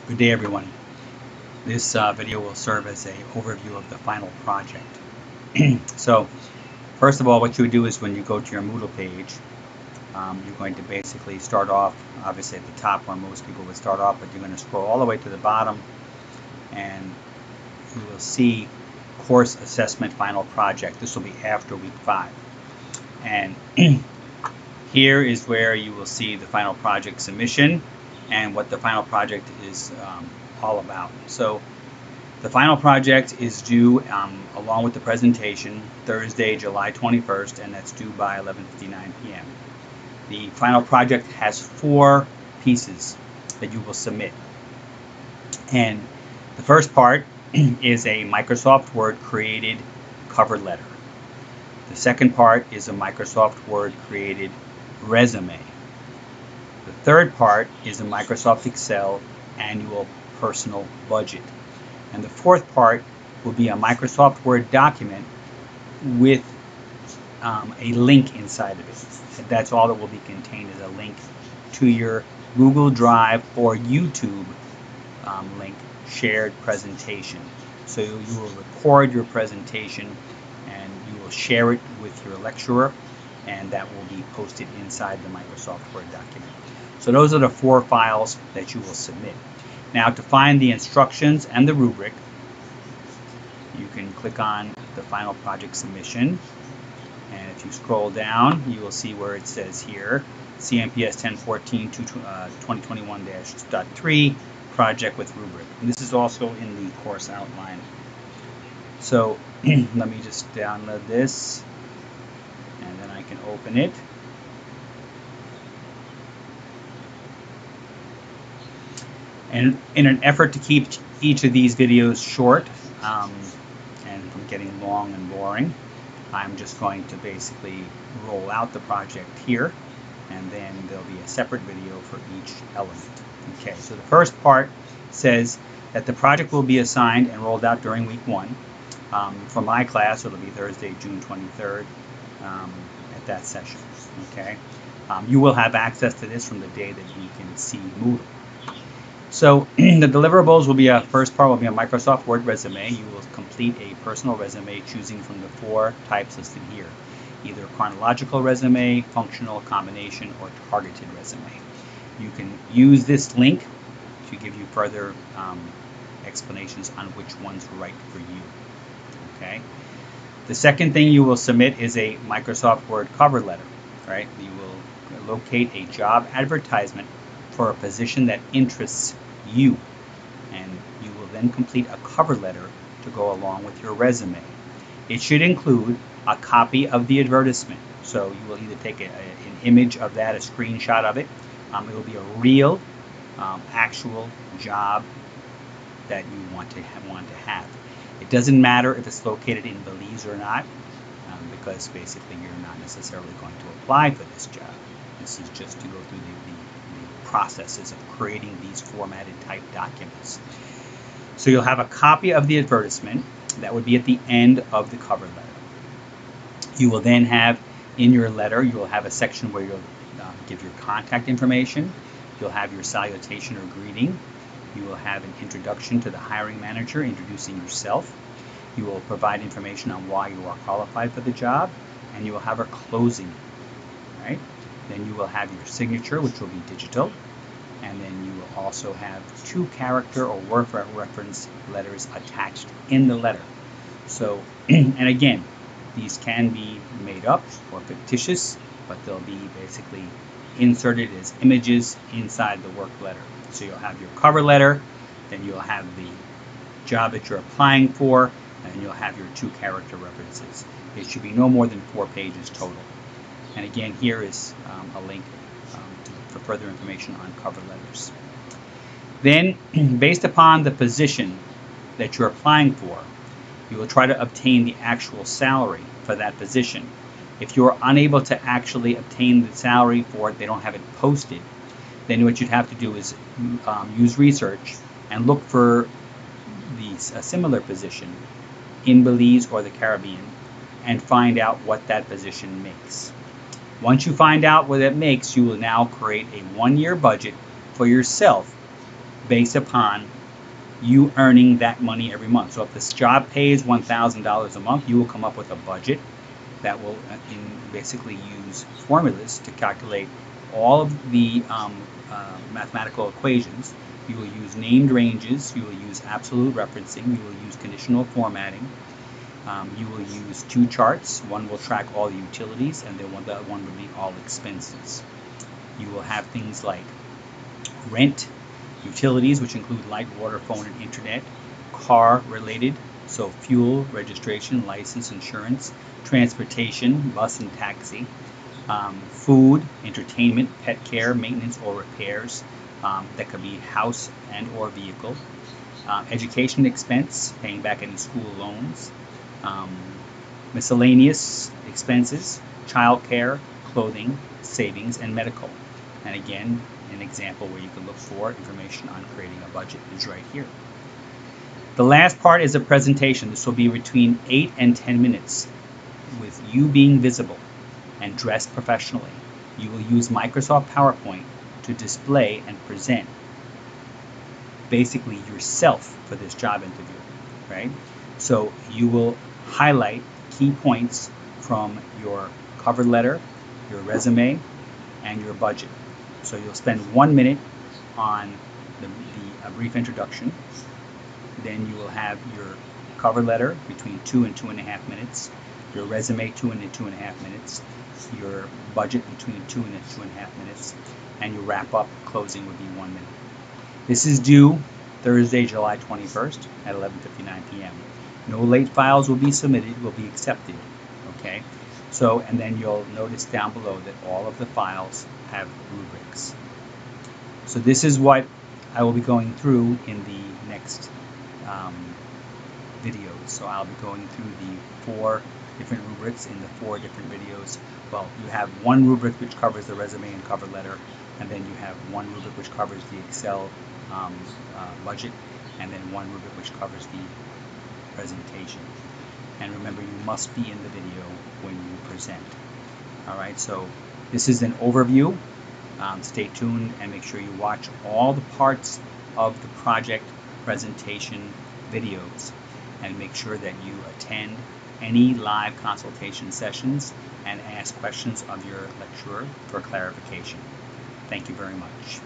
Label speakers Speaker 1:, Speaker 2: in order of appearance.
Speaker 1: Good day, everyone. This video will serve as an overview of the final project. So, first of all, what you would do is when you go to your Moodle page, you're going to basically start off, obviously at the top where most people would start off, but you're going to scroll all the way to the bottom and you will see Course Assessment Final Project. This will be after week 5. And here is where you will see the final project submission and what the final project is all about. So the final project is due along with the presentation Thursday, July 21st, and that's due by 11:59 p.m. The final project has 4 pieces that you will submit. And the first part is a Microsoft Word created cover letter. The second part is a Microsoft Word created resume. The third part is a Microsoft Excel annual personal budget. And the fourth part will be a Microsoft Word document with a link inside of it. And that's all that will be contained, is a link to your Google Drive or YouTube link shared presentation. So you will record your presentation and you will share it with your lecturer, and that will be posted inside the Microsoft Word document. So those are the 4 files that you will submit. Now, to find the instructions and the rubric, you can click on the final project submission, and if you scroll down, you will see where it says here CMPS 1014 2021-3 project with rubric. And this is also in the course outline. So let me just download this and then I can open it. And in an effort to keep each of these videos short and from getting long and boring, I'm just going to basically roll out the project here, and then there'll be a separate video for each element. Okay, so the first part says that the project will be assigned and rolled out during week 1. For my class, it'll be Thursday, June 23rd at that session. Okay, you will have access to this from the day that you can see Moodle. So the deliverables will be first part will be a Microsoft Word resume. You will complete a personal resume choosing from the 4 types listed here, either chronological resume, functional, combination, or targeted resume. You can use this link to give you further explanations on which one's right for you. Okay. The second thing you will submit is a Microsoft Word cover letter. Right. You will locate a job advertisement for a position that interests you, and you will then complete a cover letter to go along with your resume. It should include a copy of the advertisement, so you will either take an image of that, a screenshot of it. It will be a real, actual job that you want to have. It doesn't matter if it's located in Belize or not, because basically you're not necessarily going to apply for this job. This is just to go through the processes of creating these formatted type documents. So you'll have a copy of the advertisement that would be at the end of the cover letter. You will then have in your letter, you will have a section where you'll give your contact information. You'll have your salutation or greeting. You will have an introduction to the hiring manager, introducing yourself. You will provide information on why you are qualified for the job, and you will have a closing, right? Then you will have your signature, which will be digital, and then you will also have 2 character or word reference letters attached in the letter. So, and again, these can be made up or fictitious, but they'll be basically inserted as images inside the work letter. So you'll have your cover letter, then you'll have the job that you're applying for, and you'll have your 2 character references. It should be no more than 4 pages total. And again, here is a link for further information on cover letters. Then, based upon the position that you're applying for, you will try to obtain the actual salary for that position. If you're unable to actually obtain the salary for it, they don't have it posted, then what you'd have to do is use research and look for a similar position in Belize or the Caribbean and find out what that position makes. Once you find out what it makes, you will now create a 1-year budget for yourself based upon you earning that money every month. So if this job pays $1,000 a month, you will come up with a budget that will basically use formulas to calculate all of the mathematical equations. You will use named ranges, you will use absolute referencing, you will use conditional formatting, you will use two charts. One will track all the utilities, and the other one will be all expenses. You will have things like rent, utilities, which include light, water, phone, and internet, car related, so fuel, registration, license, insurance, transportation, bus and taxi, food, entertainment, pet care, maintenance or repairs, that could be house and or vehicle, education expense, paying back any school loans, miscellaneous expenses, childcare, clothing, savings, and medical. And again, an example where you can look for information on creating a budget is right here. The last part is a presentation. This will be between 8 and 10 minutes with you being visible and dressed professionally. You will use Microsoft PowerPoint to display and present basically yourself for this job interview, right? So you will highlight key points from your cover letter, your resume, and your budget. So you'll spend 1 minute on a brief introduction. Then you will have your cover letter between 2 and 2.5 minutes, your resume 2 and 2.5 minutes, your budget between 2 and 2.5 minutes, and your wrap up closing would be 1 minute. This is due Thursday, July 21st at 11:59 p.m. No late files will be submitted, will be accepted. Okay? So, and then you'll notice down below that all of the files have rubrics. So this is what I will be going through in the next videos. So I'll be going through the 4 different rubrics in the 4 different videos. Well, you have one rubric which covers the resume and cover letter, and then you have one rubric which covers the Excel budget, and then one rubric which covers the presentation. And remember, you must be in the video when you present. Alright, so this is an overview. Stay tuned and make sure you watch all the parts of the project presentation videos, and make sure that you attend any live consultation sessions and ask questions of your lecturer for clarification. Thank you very much.